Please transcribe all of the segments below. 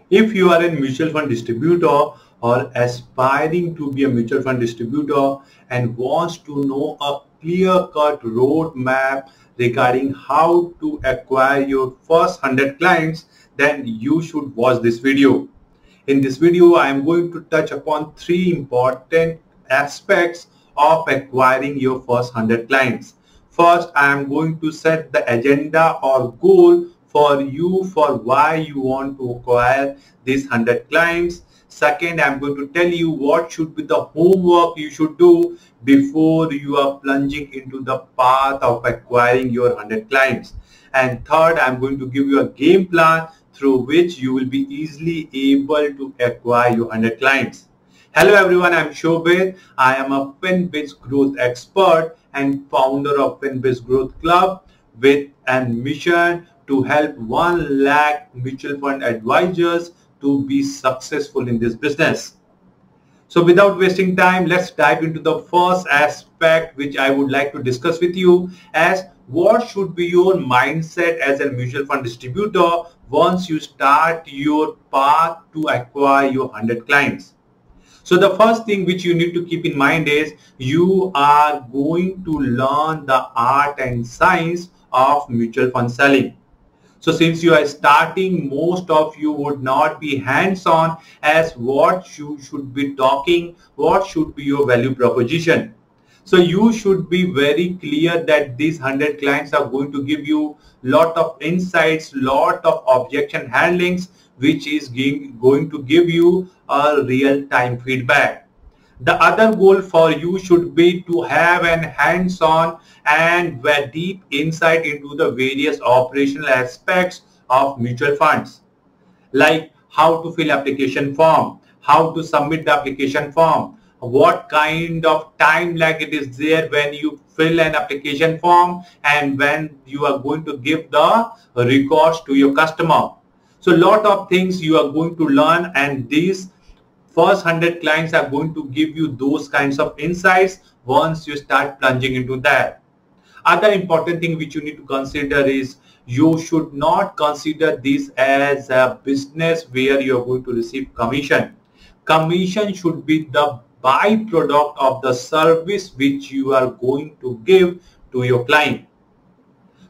If you are a mutual fund distributor or aspiring to be a mutual fund distributor and wants to know a clear-cut roadmap regarding how to acquire your first 100 clients, then you should watch this video. In this video, I am going to touch upon three important aspects of acquiring your first 100 clients. First, I am going to set the agenda or goal for you for why you want to acquire these 100 clients. Second, I'm going to tell you what should be the homework you should do before you are plunging into the path of acquiring your 100 clients. And third, I'm going to give you a game plan through which you will be easily able to acquire your 100 clients. Hello everyone, I'm Shobhit. I am a FinBiz growth expert and founder of FinBiz Growth Club with a mission to help 1 lakh mutual fund advisors to be successful in this business. So without wasting time, let's dive into the first aspect which I would like to discuss with you as what should be your mindset as a mutual fund distributor once you start your path to acquire your 100 clients. So the first thing which you need to keep in mind is you are going to learn the art and science of mutual fund selling. So since you are starting, most of you would not be hands-on as what you should be talking, what should be your value proposition. So you should be very clear that these 100 clients are going to give you lot of insights, lot of objection handlings, which is going to give you a real-time feedback. The other goal for you should be to have an hands-on and very deep insight into the various operational aspects of mutual funds, like how to fill application form, how to submit the application form, what kind of time lag it is there when you fill an application form and when you are going to give the records to your customer. So a lot of things you are going to learn, and these first 100 clients are going to give you those kinds of insights once you start plunging into that. Other important thing which you need to consider is you should not consider this as a business where you are going to receive commission. Commission should be the byproduct of the service which you are going to give to your client.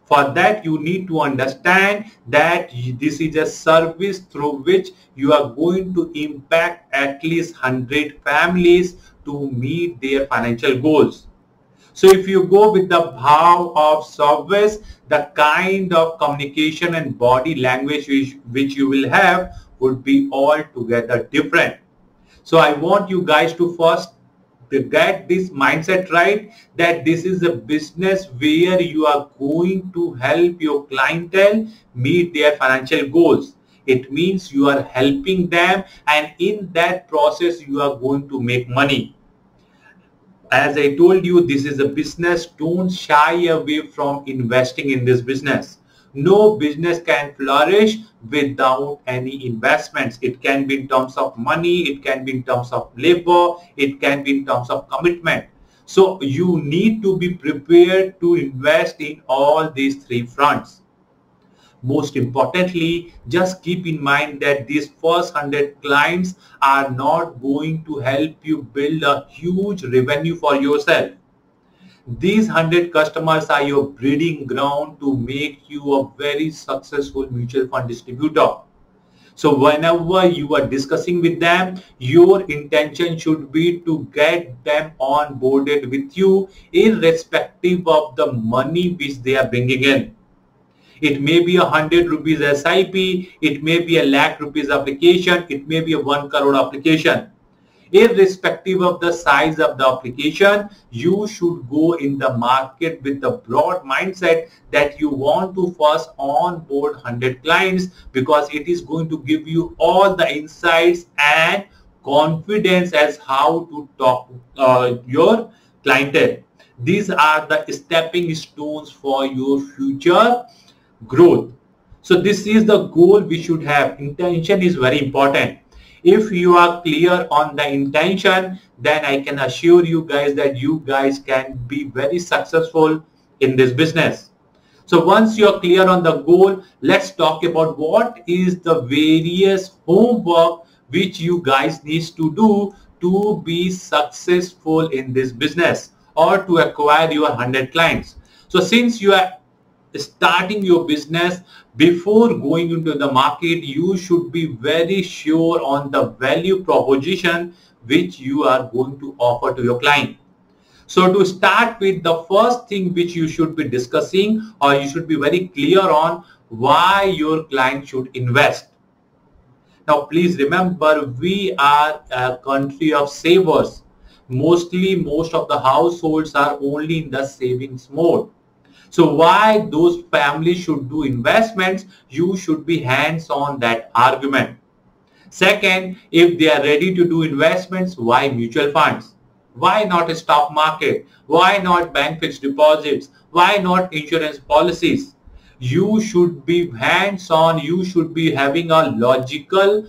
For that, you need to understand that this is a service through which you are going to impact at least 100 families to meet their financial goals. So if you go with the bhav of service, the kind of communication and body language which you will have would be altogether different. So I want you guys to first get this mindset right, that this is a business where you are going to help your clientele meet their financial goals. It means you are helping them, and in that process you are going to make money. As I told you, this is a business. Don't shy away from investing in this business. No business can flourish without any investments. It can be in terms of money, it can be in terms of labor, it can be in terms of commitment. So you need to be prepared to invest in all these three fronts. Most importantly, just keep in mind that these first 100 clients are not going to help you build a huge revenue for yourself. These 100 customers are your breeding ground to make you a very successful mutual fund distributor. So whenever you are discussing with them, your intention should be to get them onboarded with you irrespective of the money which they are bringing in. It may be 100 rupees SIP, it may be a lakh rupees application, it may be a 1 crore application. Irrespective of the size of the application, you should go in the market with the broad mindset that you want to first onboard 100 clients, because it is going to give you all the insights and confidence as how to talk your clientele. These are the stepping stones for your future growth. So this is the goal we should have. Intention is very important. If you are clear on the intention, then I can assure you guys that you guys can be very successful in this business. So once you're clear on the goal, let's talk about what is the various homework which you guys need to do to be successful in this business or to acquire your 100 clients. So since you are starting your business, before going into the market, you should be very sure on the value proposition which you are going to offer to your client. So to start with, the first thing which you should be discussing, or you should be very clear on, why your client should invest. Now please remember, we are a country of savers. Most of the households are only in the savings mode. So why those families should do investments, you should be hands on that argument. Second, if they are ready to do investments, why mutual funds? Why not a stock market? Why not bank fixed deposits? Why not insurance policies? You should be hands on. You should be having a logical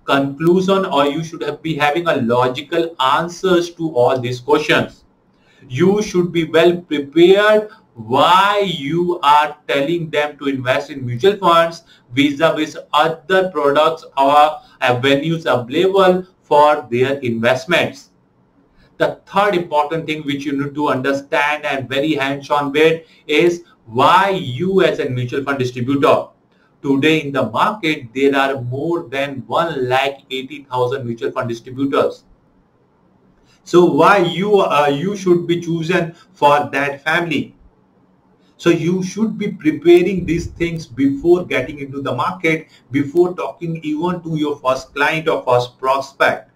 conclusion, or you should be having a logical answers to all these questions. You should be well prepared why you are telling them to invest in mutual funds vis-a-vis other products or avenues available for their investments. The third important thing which you need to understand and very hands-on with is why you as a mutual fund distributor. Today in the market, there are more than 180,000 mutual fund distributors. So why you should be chosen for that family? So you should be preparing these things before getting into the market, before talking even to your first client or first prospect.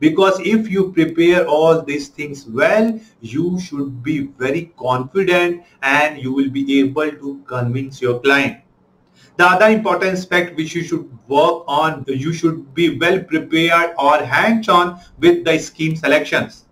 Because if you prepare all these things well, you should be very confident and you will be able to convince your client. The other important aspect which you should work on, you should be well prepared or hands-on with the scheme selections.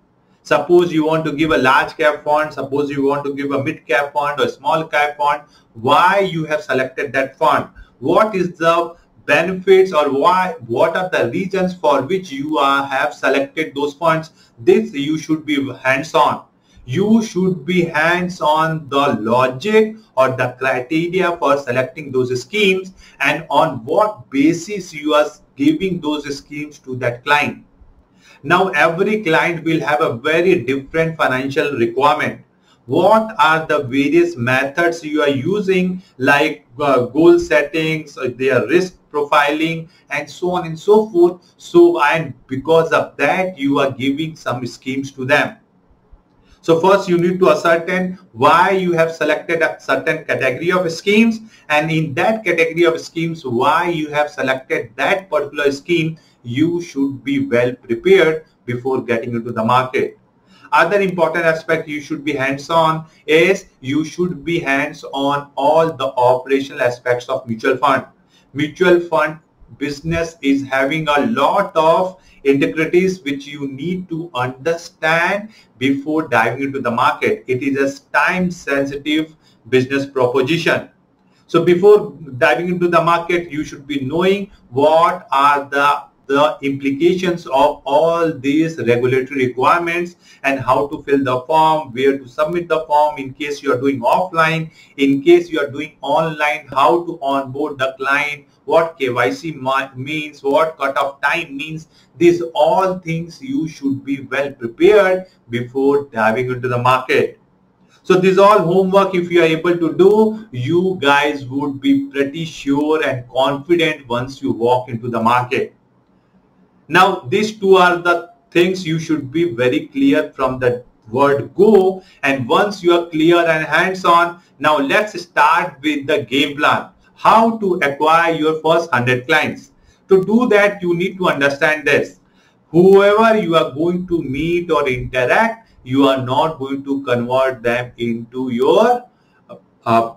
Suppose you want to give a large cap fund, suppose you want to give a mid cap fund or a small cap fund, why you have selected that fund? What is the benefits, or what are the reasons for which you have selected those funds? This you should be hands-on. You should be hands-on the logic or the criteria for selecting those schemes, and on what basis you are giving those schemes to that client. Now every client will have a very different financial requirement. What are the various methods you are using, like goal settings, their risk profiling, and so on and so forth. So, and because of that, you are giving some schemes to them. So first you need to ascertain why you have selected a certain category of schemes, and in that category of schemes, why you have selected that particular scheme. You should be well prepared before getting into the market. Other important aspect you should be hands-on is you should be hands-on all the operational aspects of mutual fund. Mutual fund business is having a lot of integrities which you need to understand before diving into the market. It is a time-sensitive business proposition. So before diving into the market, you should be knowing what are the implications of all these regulatory requirements and how to fill the form, where to submit the form in case you are doing offline, in case you are doing online, how to onboard the client, what KYC means, what cutoff time means. These all things you should be well prepared before diving into the market. So this all homework, if you are able to do, you guys would be pretty sure and confident once you walk into the market. Now, these two are the things you should be very clear from the word go. And once you are clear and hands-on, now let's start with the game plan. How to acquire your first 100 clients. To do that, you need to understand this. Whoever you are going to meet or interact, you are not going to convert them into your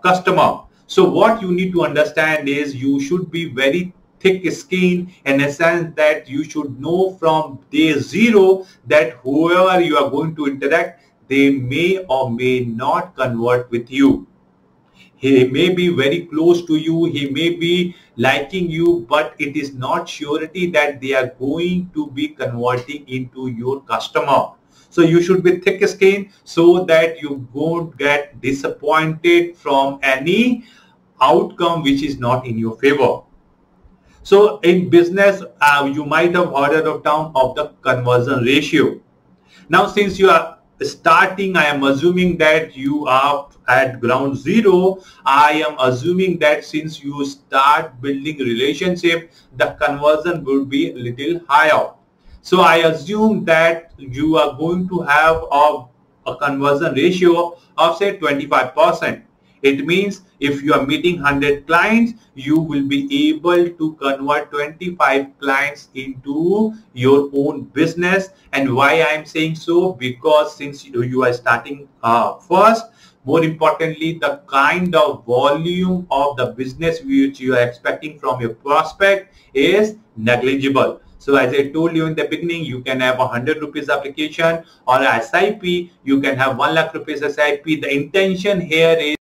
customer. So what you need to understand is you should be very thick skin, in a sense that you should know from day zero that whoever you are going to interact, they may or may not convert with you. He may be very close to you, he may be liking you, but it is not surety that they are going to be converting into your customer. So you should be thick skinned so that you won't get disappointed from any outcome which is not in your favor. So in business, you might have heard of term of the conversion ratio. Now, since you are starting, I am assuming that you are at ground zero. I am assuming that since you start building relationship, the conversion will be a little higher. So I assume that you are going to have a conversion ratio of say 25%. It means if you are meeting 100 clients, you will be able to convert 25 clients into your own business. And why I am saying so? Because since you are starting first, more importantly, the kind of volume of the business which you are expecting from your prospect is negligible. So as I told you in the beginning, you can have 100 rupees application or a SIP, you can have 1 lakh rupees SIP. The intention here is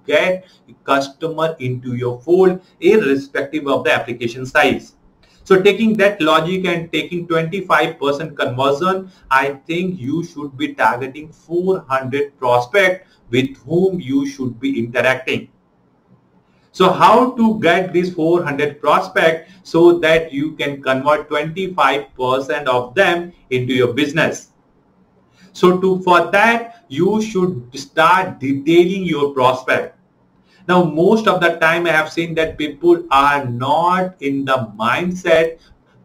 get customer into your fold irrespective of the application size. So taking that logic and taking 25% conversion, I think you should be targeting 400 prospects with whom you should be interacting. So how to get these 400 prospects so that you can convert 25% of them into your business? So for that, you should start detailing your prospect. Now, most of the time I have seen that people are not in the mindset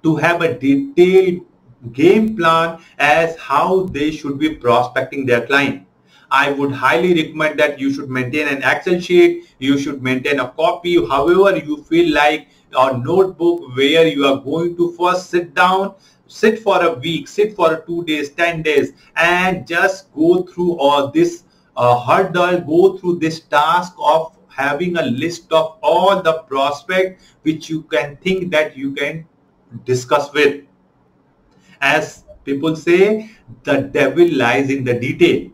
to have a detailed game plan as how they should be prospecting their client. I would highly recommend that you should maintain an Excel sheet, you should maintain a copy, however you feel like, or notebook where you are going to first sit down, sit for a week, sit for 2 days, 10 days, and just go through all this hurdle, go through this task of having a list of all the prospects which you can think that you can discuss with. As people say, the devil lies in the detail.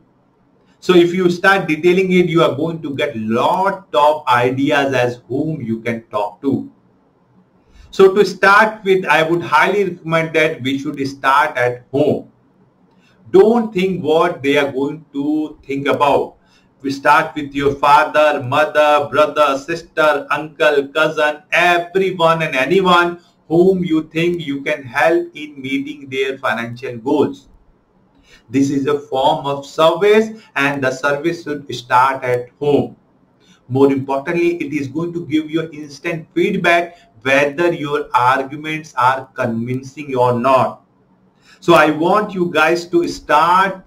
So if you start detailing it, you are going to get lot of ideas as whom you can talk to. So to start with, I would highly recommend that we should start at home. Don't think what they are going to think about. We start with your father, mother, brother, sister, uncle, cousin, everyone and anyone whom you think you can help in meeting their financial goals. This is a form of service, and the service should start at home. More importantly, it is going to give you instant feedback whether your arguments are convincing or not. So I want you guys to start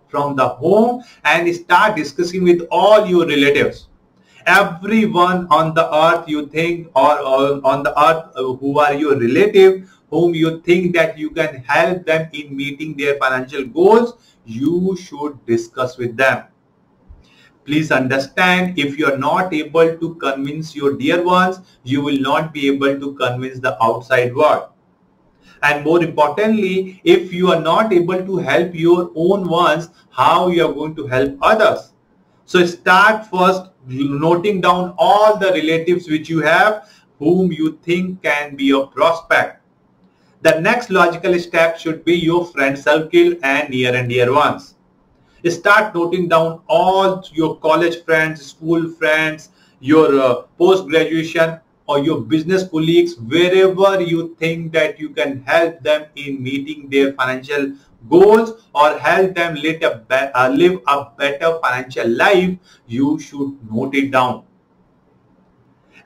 from the home and start discussing with all your relatives. Everyone on the earth you think, or on the earth who are your relative, whom you think that you can help them in meeting their financial goals, you should discuss with them. Please understand, if you are not able to convince your dear ones, you will not be able to convince the outside world. And more importantly, if you are not able to help your own ones, how you are going to help others? So start first noting down all the relatives which you have whom you think can be your prospect. The next logical step should be your friend circle and near and dear ones. Start noting down all your college friends, school friends, your post-graduation or your business colleagues, wherever you think that you can help them in meeting their financial goals or help them live a better financial life, you should note it down.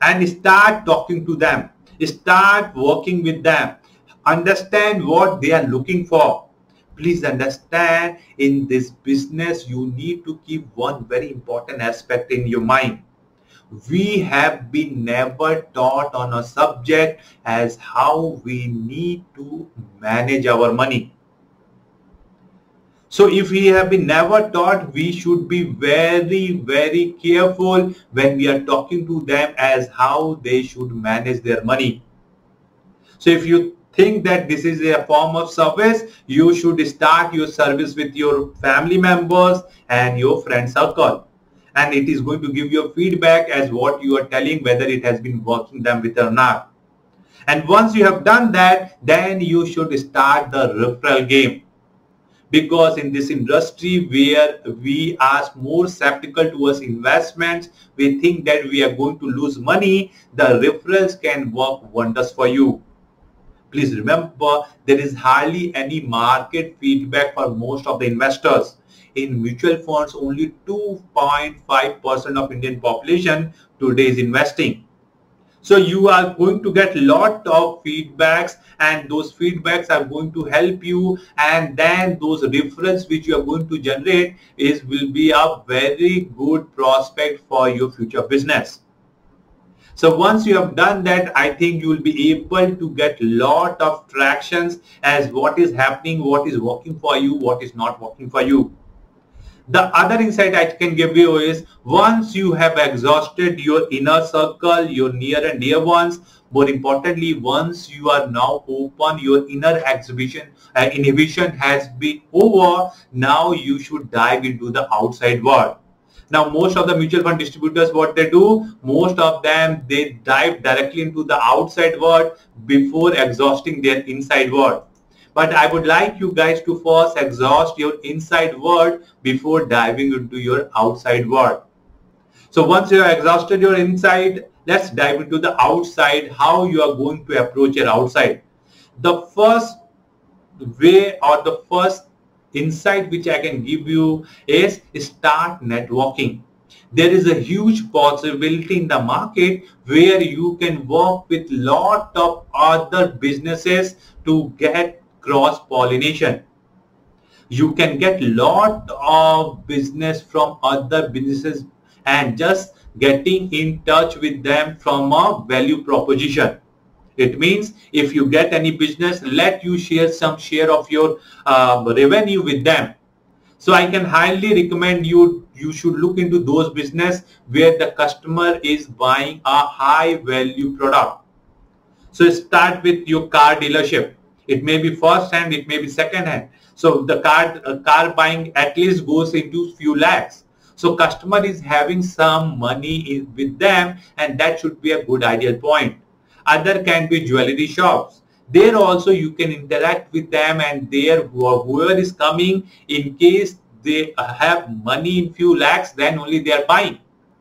And start talking to them. Start working with them. Understand what they are looking for. Please understand, in this business, you need to keep one very important aspect in your mind. We have been never taught on a subject as how we need to manage our money. So if we have been never taught, we should be very, very careful when we are talking to them as how they should manage their money. So if you think that this is a form of service, you should start your service with your family members and your friend circle. And it is going to give you feedback as what you are telling, whether it has been working them with or not. And once you have done that, then you should start the referral game. because in this industry where we are more skeptical towards investments, we think that we are going to lose money, the referrals can work wonders for you. Please remember, there is hardly any market feedback for most of the investors. In mutual funds, only 2.5% of Indian population today is investing. So you are going to get lot of feedbacks, and those feedbacks are going to help you, and then those referrals which you are going to generate will be a very good prospect for your future business. So once you have done that, I think you will be able to get lot of tractions as what is happening, what is working for you, what is not working for you. The other insight I can give you is, once you have exhausted your inner circle, your near and dear ones, more importantly, once you are now open, your inner inhibition has been over, now you should dive into the outside world. Now, most of the mutual fund distributors, what they do, most of them, they dive directly into the outside world before exhausting their inside world. But I would like you guys to first exhaust your inside world before diving into your outside world. So once you have exhausted your inside, let's dive into the outside, how you are going to approach your outside. The first way or the first insight which I can give you is start networking. There is a huge possibility in the market where you can work with lot of other businesses to get cross-pollination. You can get lot of business from other businesses and just getting in touch with them from a value proposition. It means if you get any business, let you share some share of your revenue with them. So I can highly recommend you should look into those business where the customer is buying a high value product. So start with your car dealership. It may be first hand, it may be second hand. So the car buying at least goes into few lakhs. So customer is having some money with them, and that should be a good ideal point. Other can be jewelry shops. There also you can interact with them, and there whoever is coming, in case they have money in few lakhs, then only they are buying.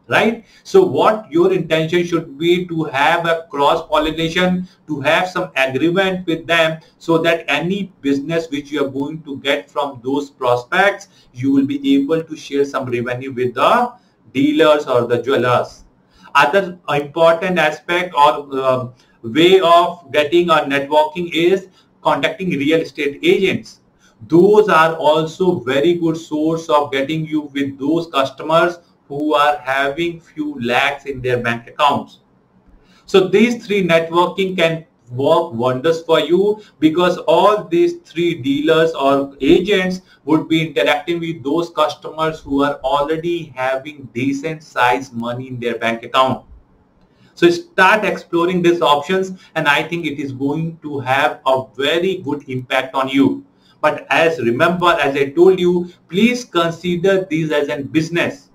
Right? So what your intention should be to have a cross-pollination, to have some agreement with them, so that any business which you are going to get from those prospects, you will be able to share some revenue with the dealers or the jewelers. Other important aspect or way of getting or networking is contacting real estate agents. Those are also very good source of getting you with those customers who are having few lakhs in their bank accounts. So these three networking can work wonders for you, because all these three dealers or agents would be interacting with those customers who are already having decent size money in their bank account. So start exploring these options, and I think it is going to have a very good impact on you. But remember, as I told you, please consider these as a business.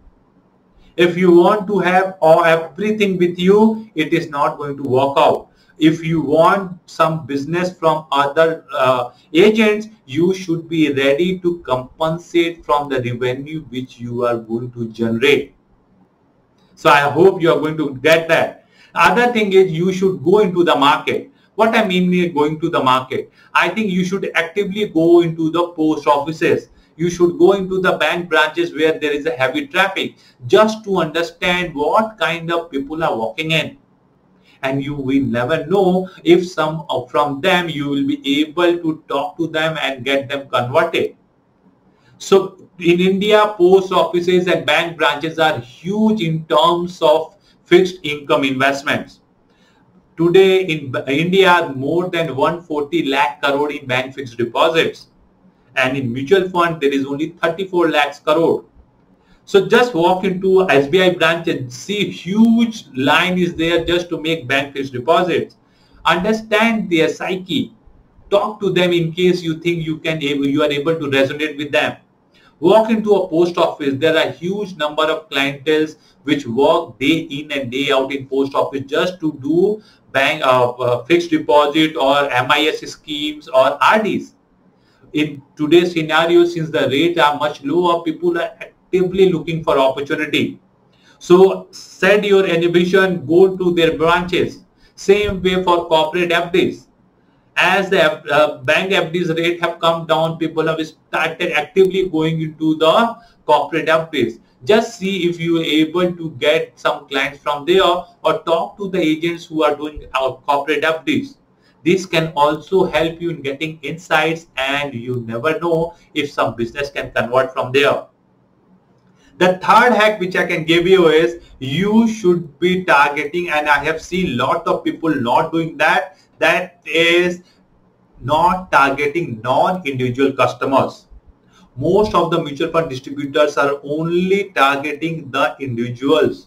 If you want to have everything with you, it is not going to work out. If you want some business from other agents, you should be ready to compensate from the revenue which you are going to generate. So I hope you are going to get that. Other thing is, you should go into the market. What I mean by going to the market, I think you should actively go into the post offices. You should go into the bank branches where there is a heavy traffic, just to understand what kind of people are walking in. And you will never know if some from them you will be able to talk to them and get them converted. So in India, post offices and bank branches are huge in terms of fixed income investments. Today in India, more than 140 lakh crore in bank fixed deposits. And in mutual fund, there is only 34 lakhs crore. So just walk into SBI branch and see huge line is there just to make bank fixed deposits. Understand their psyche. Talk to them in case you think you are able to resonate with them. Walk into a post office. There are huge number of clienteles which work day in and day out in post office just to do bank fixed deposit or MIS schemes or RDs. in today's scenario, since the rates are much lower, people are actively looking for opportunity. So set your inhibition, go to their branches. Same way for corporate FDs. As the bank FDs rate have come down, people have started actively going into the corporate FDs. Just see if you are able to get some clients from there, or talk to the agents who are doing our corporate FDs. This can also help you in getting insights, and you never know if some business can convert from there. The third hack which I can give you is, you should be targeting, and I have seen lot of people not doing that, that is not targeting non-individual customers. Most of the mutual fund distributors are only targeting the individuals.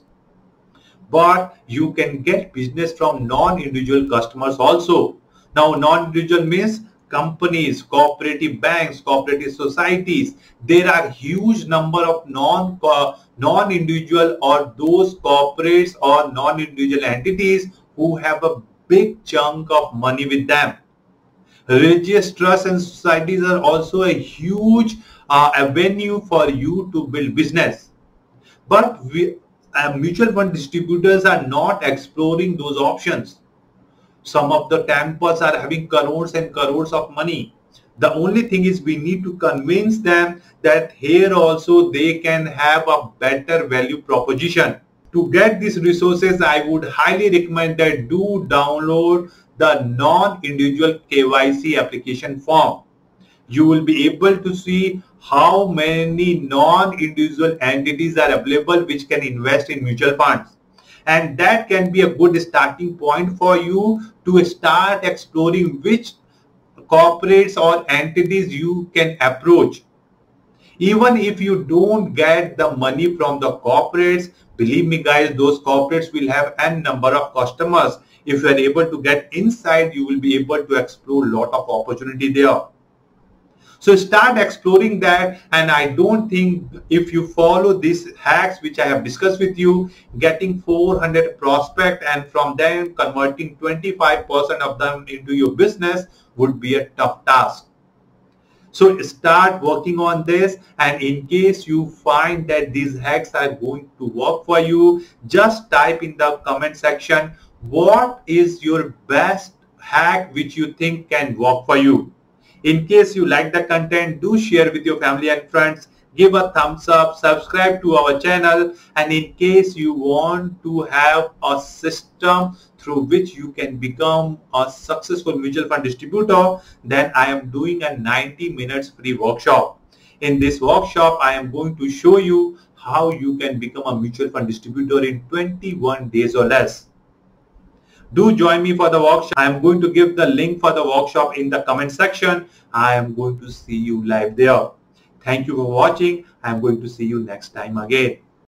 But you can get business from non-individual customers also. Now, non-individual means companies, cooperative banks, cooperative societies. There are huge number of non-individual or those corporates or non-individual entities who have a big chunk of money with them. Religious trusts and societies are also a huge avenue for you to build business. But mutual fund distributors are not exploring those options. Some of the temples are having crores and crores of money. The only thing is, we need to convince them that here also they can have a better value proposition. To get these resources, I would highly recommend that do download the non-individual KYC application form. You will be able to see how many non-individual entities are available which can invest in mutual funds. And that can be a good starting point for you to start exploring which corporates or entities you can approach. Even if you don't get the money from the corporates, believe me guys, those corporates will have n number of customers. If you are able to get inside, you will be able to explore a lot of opportunity there. So start exploring that, and I don't think if you follow these hacks which I have discussed with you, getting 400 prospects and from them converting 25% of them into your business would be a tough task. So start working on this, and in case you find that these hacks are going to work for you, just type in the comment section what is your best hack which you think can work for you. In case you like the content, do share with your family and friends, give a thumbs up, subscribe to our channel, and in case you want to have a system through which you can become a successful mutual fund distributor, then I am doing a 90 minutes free workshop. In this workshop, I am going to show you how you can become a mutual fund distributor in 21 days or less. Do join me for the workshop. I am going to give the link for the workshop in the comment section. I am going to see you live there. Thank you for watching. I am going to see you next time again.